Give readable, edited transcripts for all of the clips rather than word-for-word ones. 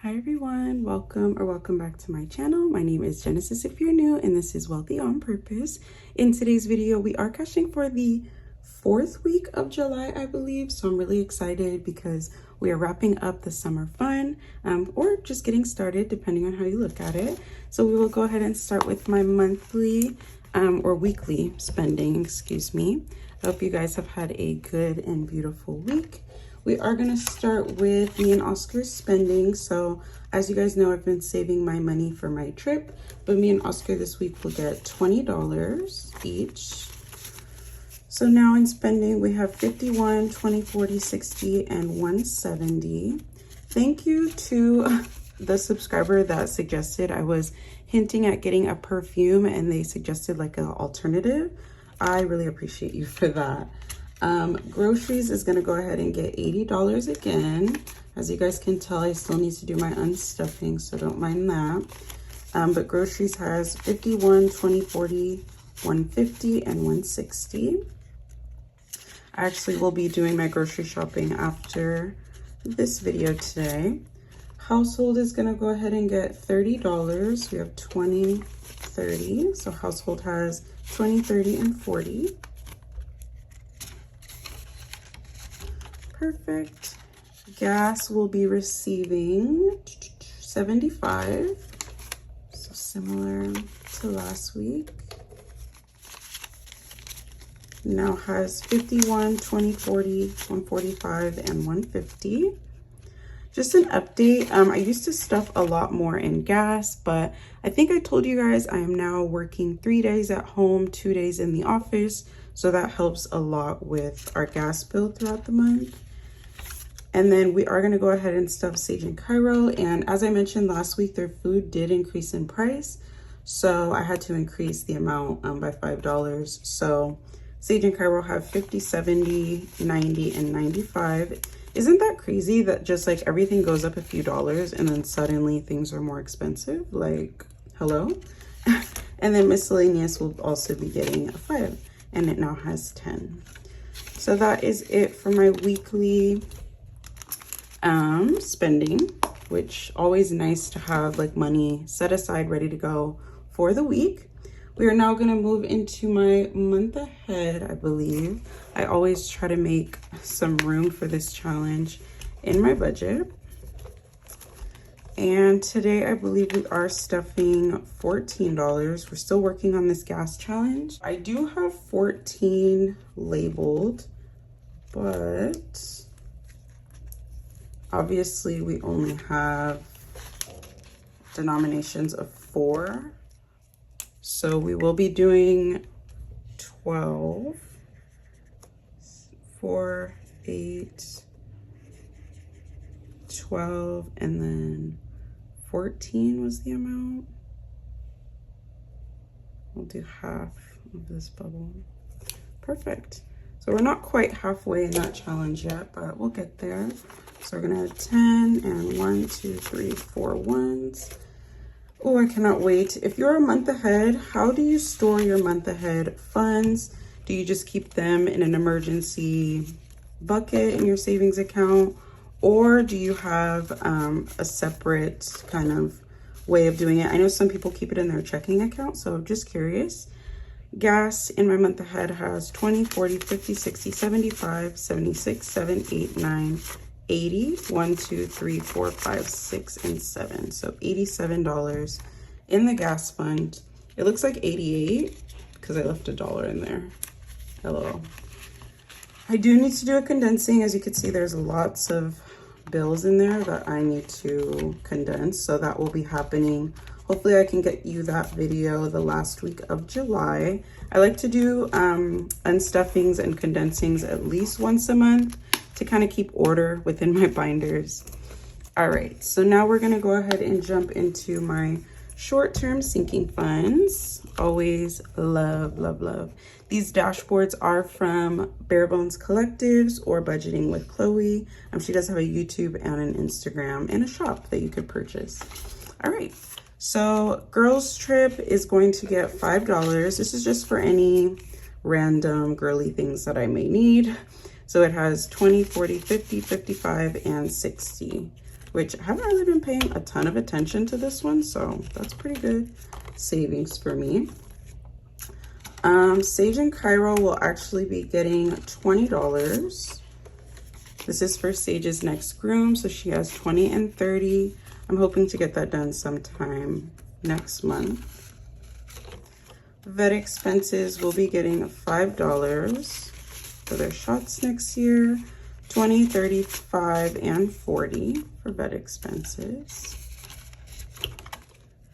Hi everyone, welcome back to my channel. My name is Genesis if you're new, and this is Wealthy on Purpose. In today's video, we are cashing for the 4th week of July, I believe. So I'm really excited because we are wrapping up the summer fun, or just getting started, depending on how you look at it. So we will go ahead and start with my monthly or weekly spending, excuse me. I hope you guys have had a good and beautiful week. We are going to start with me and Oscar's spending. So as you guys know, I've been saving my money for my trip, but me and Oscar this week will get $20 each. So now in spending, we have 51, 20, 40, 60, and 170. Thank you to the subscriber that suggested, I was hinting at getting a perfume and they suggested like an alternative. I really appreciate you for that. Groceries is gonna go ahead and get $80 again. As you guys can tell, I still need to do my unstuffing, so don't mind that. But groceries has 51, 20, 40, 150, and 160. I actually will be doing my grocery shopping after this video today. Household is gonna go ahead and get $30. We have 20, 30. So household has 20, 30, and 40. Perfect. Gas will be receiving 75. So similar to last week. Now has 51, 20, 40, 145, and 150. Just an update. I used to stuff a lot more in gas, but I think I told you guys I am now working 3 days at home, 2 days in the office. So that helps a lot with our gas bill throughout the month. And then we are going to go ahead and stuff Sage and Cairo. And as I mentioned last week, their food did increase in price. So I had to increase the amount by $5. So Sage and Cairo have 50, 70, 90, and 95. Isn't that crazy that just like everything goes up a few dollars and then suddenly things are more expensive? Like, hello? And then miscellaneous will also be getting a 5 and it now has 10. So that is it for my weekly spending, which always nice to have like money set aside ready to go for the week. We are now going to move into my month ahead, I believe. I always try to make some room for this challenge in my budget. And today I believe we are stuffing $14. We're still working on this gas challenge. I do have 14 labeled, but obviously we only have denominations of 4. So we will be doing 12, 4, 8, 12, and then 14 was the amount. We'll do half of this bubble. Perfect. So we're not quite halfway in that challenge yet, but we'll get there. So we're gonna have 10 and 1, 2, 3, 4 ones. Oh, I cannot wait. If you're a month ahead, how do you store your month ahead funds? Do you just keep them in an emergency bucket in your savings account? Or do you have a separate kind of way of doing it? I know some people keep it in their checking account, so just curious. Gas in my month ahead has 20, 40, 50, 60, 75, 76, 7, 8, 9, 80, 1, 2, 3, 4, 5, 6, and 7. So $87 in the gas fund. It looks like 88 because I left $1 in there. Hello. I do need to do a condensing. As you can see, there's lots of bills in there that I need to condense. So that will be happening. Hopefully I can get you that video the last week of July. I like to do unstuffings and condensings at least once a month to kind of keep order within my binders. All right, so now we're gonna go ahead and jump into my short-term sinking funds. Always love, love, love. These dashboards are from Bare Bones Collectives or Budgeting with Chloe. She does have a YouTube and an Instagram and a shop that you could purchase. All right, so girls trip is going to get $5. This is just for any random girly things that I may need. So it has 20, 40, 50, 55, and 60. which I haven't really been paying a ton of attention to this one, so that's pretty good savings for me. Sage and Cairo will actually be getting $20. This is for Sage's next groom, so she has 20 and 30. I'm hoping to get that done sometime next month. Vet expenses will be getting $5 for their shots next year. 20, 35, and 40 for vet expenses.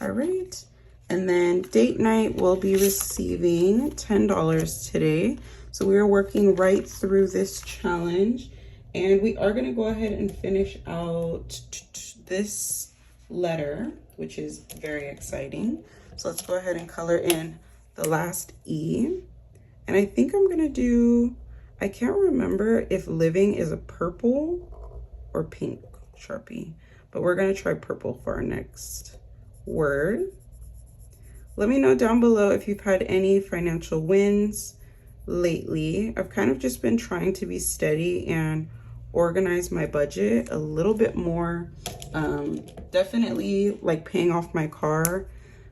All right. And then date night will be receiving $10 today. So we are working right through this challenge, and we are gonna go ahead and finish out this letter, which is very exciting. So let's go ahead and color in the last E. And I think I'm gonna do, I can't remember if living is a purple or pink Sharpie, but we're gonna try purple for our next word. Let me know down below if you've had any financial wins lately. I've kind of just been trying to be steady and organize my budget a little bit more. Definitely like paying off my car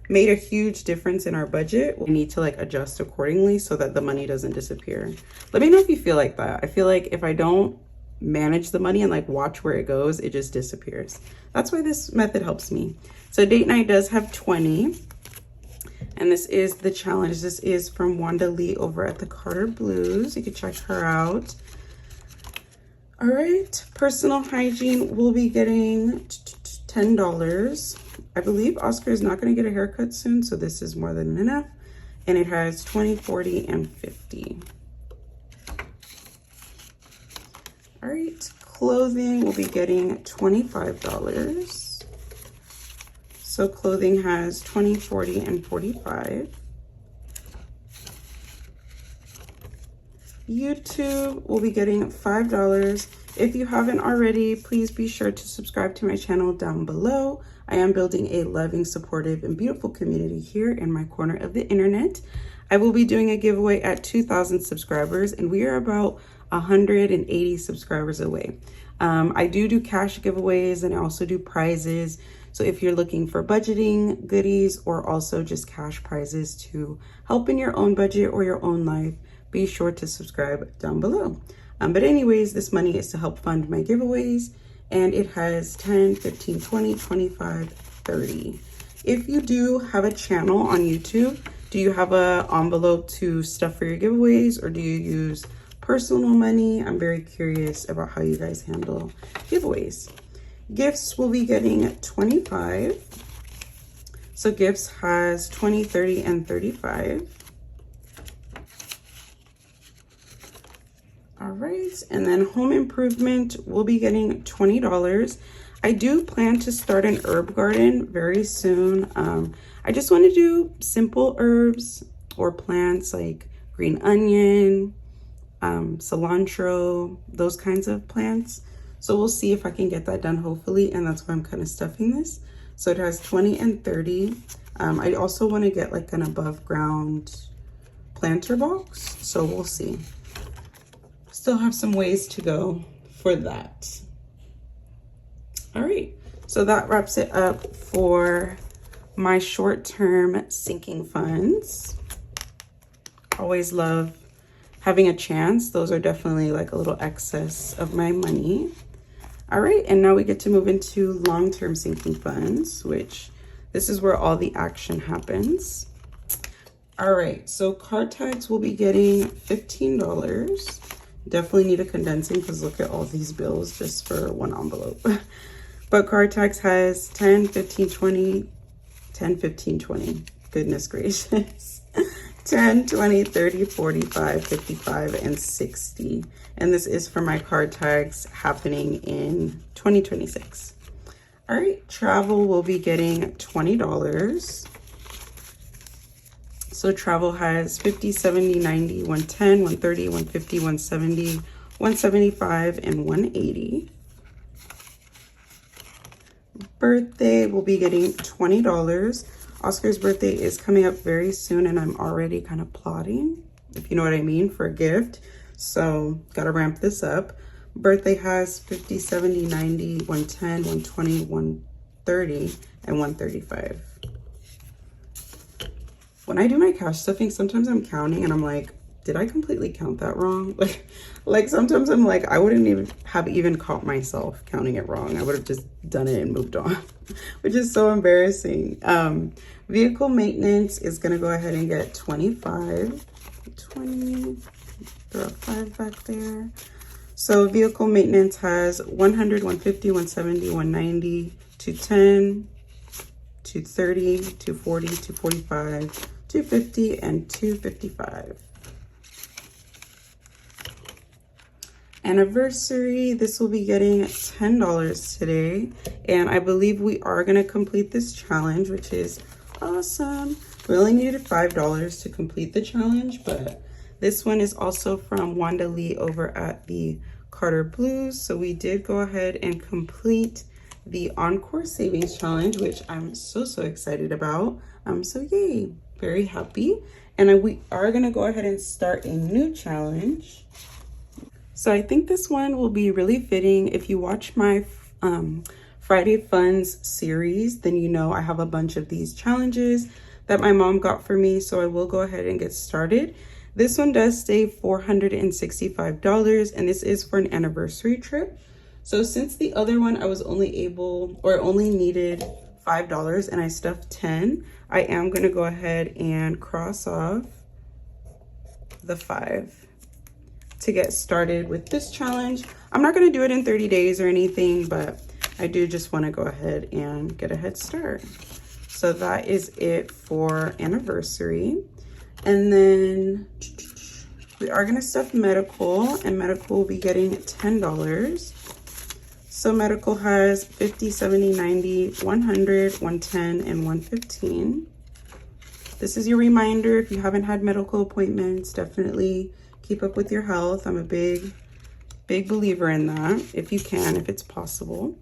made a huge difference in our budget. We need to like adjust accordingly so that the money doesn't disappear. Let me know if you feel like that. I feel like if I don't manage the money and like watch where it goes, it just disappears. That's why this method helps me. So date night does have 20. And this is the challenge. This is from Wanda Lee over at the Carter Blues. You can check her out. All right, personal hygiene will be getting $10. I believe Oscar is not going to get a haircut soon, so this is more than enough. And it has 20, 40, and 50. All right, clothing will be getting $25. So clothing has 20, 40, and 45. YouTube will be getting $5. If you haven't already, please be sure to subscribe to my channel down below. I am building a loving, supportive, and beautiful community here in my corner of the internet. I will be doing a giveaway at 2,000 subscribers, and we are about 180 subscribers away. I do cash giveaways, and I also do prizes. So if you're looking for budgeting goodies or also just cash prizes to help in your own budget or your own life, be sure to subscribe down below. But anyways, this money is to help fund my giveaways, and it has 10, 15, 20, 25, 30. If you do have a channel on YouTube, do you have an envelope to stuff for your giveaways, or do you use personal money? I'm very curious about how you guys handle giveaways. Gifts will be getting 25. So gifts has 20, 30, and 35. All right, and then home improvement will be getting $20. I do plan to start an herb garden very soon. I just want to do simple herbs or plants like green onion, cilantro, those kinds of plants. So we'll see if I can get that done, hopefully, and that's why I'm kind of stuffing this. So it has 20 and 30. I also want to get like an above ground planter box, so we'll see. Still have some ways to go for that. All right, so that wraps it up for my short-term sinking funds. Always love having a chance. Those are definitely like a little excess of my money. All right, and now we get to move into long-term sinking funds, which this is where all the action happens. All right, so card tags will be getting $15. Definitely need a condensing because look at all these bills just for one envelope. But card tags has 10, 15, 20, 10, 15, 20. Goodness gracious. 10, 20, 30, 45, 55, and 60. And this is for my card tags happening in 2026. All right, travel will be getting $20. So travel has 50, 70, 90, 110, 130, 150, 170, 175, and 180. Birthday will be getting $20. Oscar's birthday is coming up very soon, and I'm already kind of plotting, if you know what I mean, for a gift. So gotta ramp this up. Birthday has 50, 70, 90, 110, 120, 130, and 135. When I do my cash stuffing, sometimes I'm counting and I'm like, did I completely count that wrong? Like sometimes I'm like, I wouldn't even have caught myself counting it wrong. I would have just done it and moved on, which is so embarrassing. Vehicle maintenance is gonna go ahead and get 25, 20, throw a 5 back there. So vehicle maintenance has 100, 150, 170, 190, 210, 230, 240, 245, 250, and 255. Anniversary, this will be getting $10 today, and I believe we are going to complete this challenge, which is awesome. We only needed $5 to complete the challenge, but this one is also from Wanda Lee over at the Carter Blues. So we did go ahead and complete the Encore Savings Challenge, which I'm so excited about. So yay, very happy. And we are going to go ahead and start a new challenge. So I think this one will be really fitting. If you watch my Friday Funds series, then you know I have a bunch of these challenges that my mom got for me. So I will go ahead and get started. This one does save $465, and this is for an anniversary trip. So since the other one I was only needed $5 and I stuffed 10, I am gonna go ahead and cross off the 5 to get started with this challenge. I'm not gonna do it in 30 days or anything, but I do just wanna go ahead and get a head start. So that is it for anniversary. And then we are gonna stuff medical, and medical will be getting $10. So medical has 50, 70, 90, 100, 110, and 115. This is your reminder, if you haven't had medical appointments, definitely keep up with your health. I'm a big believer in that, if you can, if it's possible.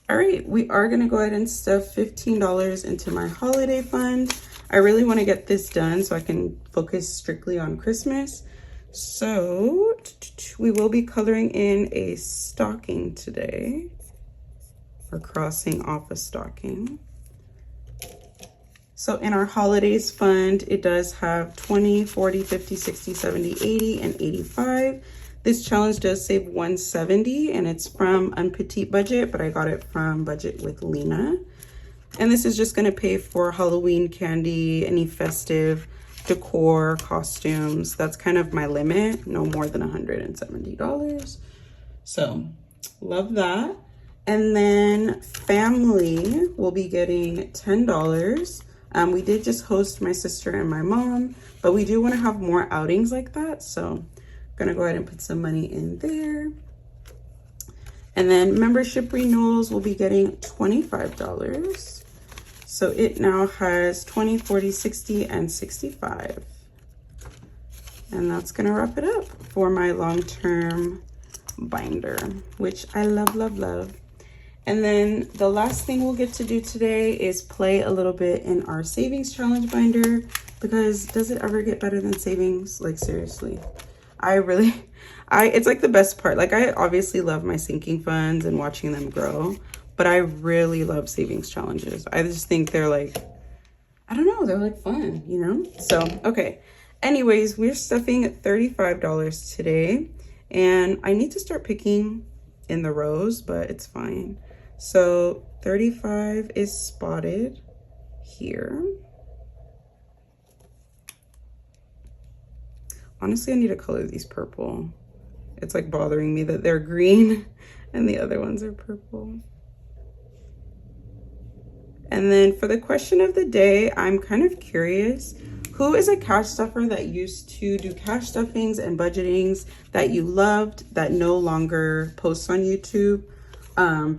All right, we are gonna go ahead and stuff $15 into my holiday fund. I really wanna get this done so I can focus strictly on Christmas. So we will be coloring in a stocking today, or crossing off a stocking. So in our holidays fund, it does have 20, 40, 50, 60, 70, 80, and 85. This challenge does save $170, and it's from Unpetite Budget, but I got it from Budget with Lina. And this is just gonna pay for Halloween candy, any festive decor, costumes. That's kind of my limit, no more than $170. So love that. And then family will be getting $10. We did just host my sister and my mom, but we do want to have more outings like that. So I'm gonna go ahead and put some money in there. And then membership renewals will be getting $25. So it now has 20, 40, 60, and 65. And that's gonna wrap it up for my long-term binder, which I love, love, love. And then the last thing we'll get to do today is play a little bit in our savings challenge binder, because does it ever get better than savings? Like seriously, it's like the best part. Like I obviously love my sinking funds and watching them grow, but I really love savings challenges. I just think they're like, I don't know, they're like fun, you know? So, okay. Anyways, we're stuffing at $35 today, and I need to start picking in the rows, but it's fine. So 35 is spotted here. Honestly, I need to color these purple. It's like bothering me that they're green and the other ones are purple. And then for the question of the day, I'm kind of curious, who is a cash stuffer that used to do cash stuffings and budgetings that you loved that no longer posts on YouTube?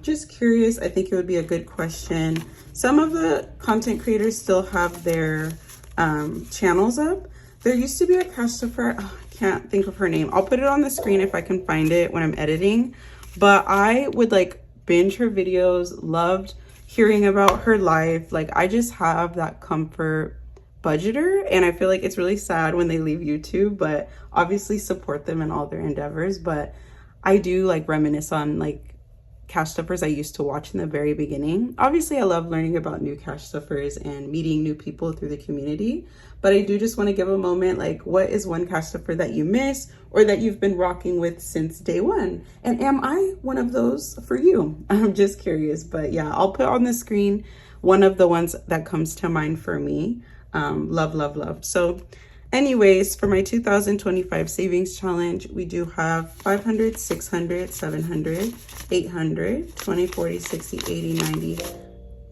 Just curious. I think it would be a good question. Some of the content creators still have their channels up. There used to be a cash stuffer, I can't think of her name. I'll put it on the screen if I can find it when I'm editing. But I would like binge her videos, loved hearing about her life. Like I just have that comfort budgeter, and I feel like it's really sad when they leave YouTube, but obviously support them in all their endeavors. But I do like reminisce on like cash stuffers I used to watch in the very beginning. Obviously, I love learning about new cash stuffers and meeting new people through the community, but I do just want to give a moment, like, what is one cash stuffer that you miss or that you've been rocking with since day one? And am I one of those for you? I'm just curious, but yeah, I'll put on the screen one of the ones that comes to mind for me. Love, love, love. So anyways, for my 2025 savings challenge, we do have 500, 600, 700, 800, 20, 40, 60, 80, 90,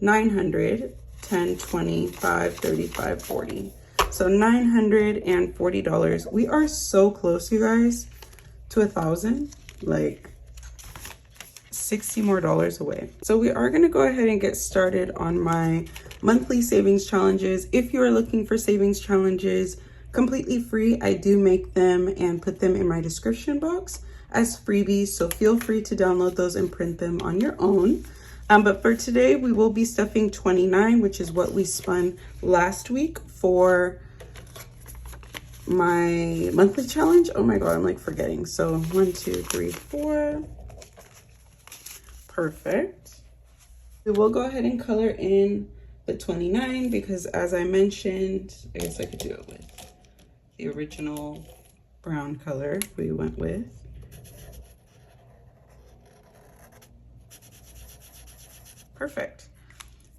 900, 10, 25, 35, 40. So $940. We are so close, you guys, to 1,000, like 60 more dollars away. So we are going to go ahead and get started on my monthly savings challenges. If you are looking for savings challenges completely free, I do make them and put them in my description box as freebies, so feel free to download those and print them on your own. But for today, we will be stuffing 29, which is what we spun last week for my monthly challenge. Oh my god, I'm like forgetting. So 1, 2, 3, 4. Perfect. We will go ahead and color in the 29 because, as I mentioned, I guess I could do it with the original brown color we went with. Perfect.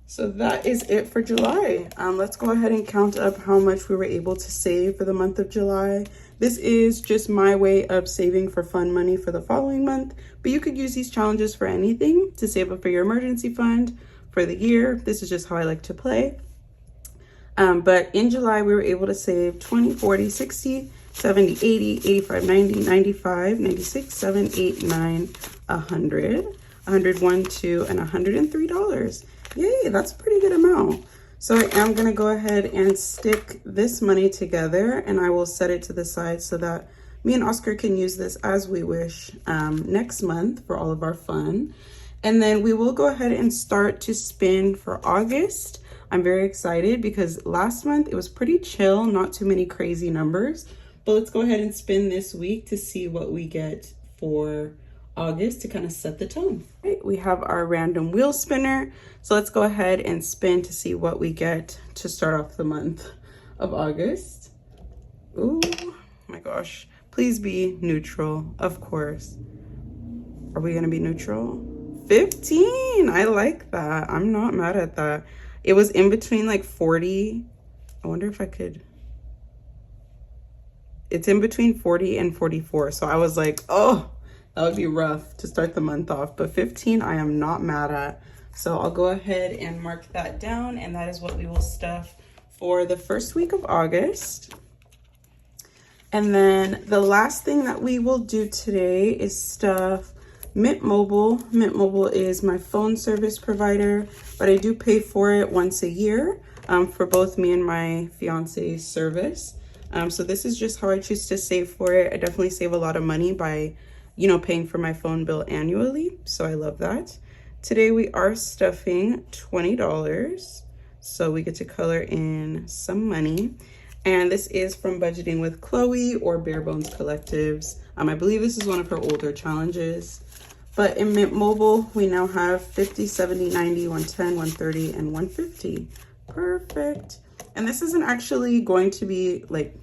So that is it for July. Let's go ahead and count up how much we were able to save for the month of July. This is just my way of saving for fun money for the following month, but you could use these challenges for anything to save up for your emergency fund for the year. This is just how I like to play. But in July, we were able to save 20, 40, 60, 70, 80, 85, 90, 95, 96, 7, 8, 9, 100, 101, 2, and $103. Yay, that's a pretty good amount. So I am gonna go ahead and stick this money together, and I will set it to the side so that me and Oscar can use this as we wish next month for all of our fun. And then we will go ahead and start to spin for August. I'm very excited because last month it was pretty chill, not too many crazy numbers. But let's go ahead and spin this week to see what we get for August to kind of set the tone. Right, we have our random wheel spinner. So let's go ahead and spin to see what we get to start off the month of August. Ooh, my gosh. Please be neutral, of course. Are we gonna be neutral? 15, I like that. I'm not mad at that. It was in between like 40. I wonder if I could. It's in between 40 and 44. So I was like, oh, that would be rough to start the month off. But 15, I am not mad at. So I'll go ahead and mark that down. And that is what we will stuff for the first week of August. And then the last thing that we will do today is stuff Mint Mobile. Mint Mobile is my phone service provider, but I do pay for it once a year for both me and my fiance's service. So this is just how I choose to save for it. I definitely save a lot of money by, you know, paying for my phone bill annually. So I love that. Today we are stuffing $20. So we get to color in some money. And this is from Budgeting with Chloe or Bare Bones Collectives. I believe this is one of her older challenges. But in Mint Mobile, we now have 50, 70, 90, 110, 130, and 150. Perfect. And this isn't actually going to be like,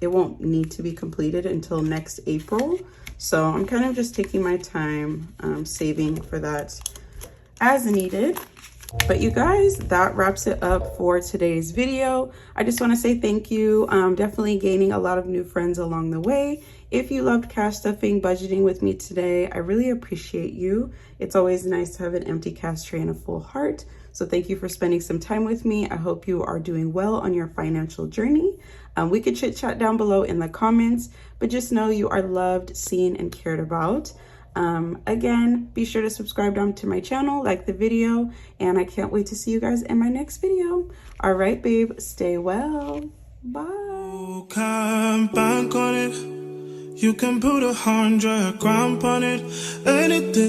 it won't need to be completed until next April. So I'm kind of just taking my time saving for that as needed. But you guys, that wraps it up for today's video. I just want to say thank you. Definitely gaining a lot of new friends along the way. If you loved cash stuffing, budgeting with me today, I really appreciate you. It's always nice to have an empty cash tray and a full heart. So thank you for spending some time with me. I hope you are doing well on your financial journey. We could chit chat down below in the comments, but just know you are loved, seen, and cared about. Again, be sure to subscribe down to my channel, like the video, and I can't wait to see you guys in my next video. All right, babe, stay well. Bye. You can bank on it. You can put 100 grand on it. Anything.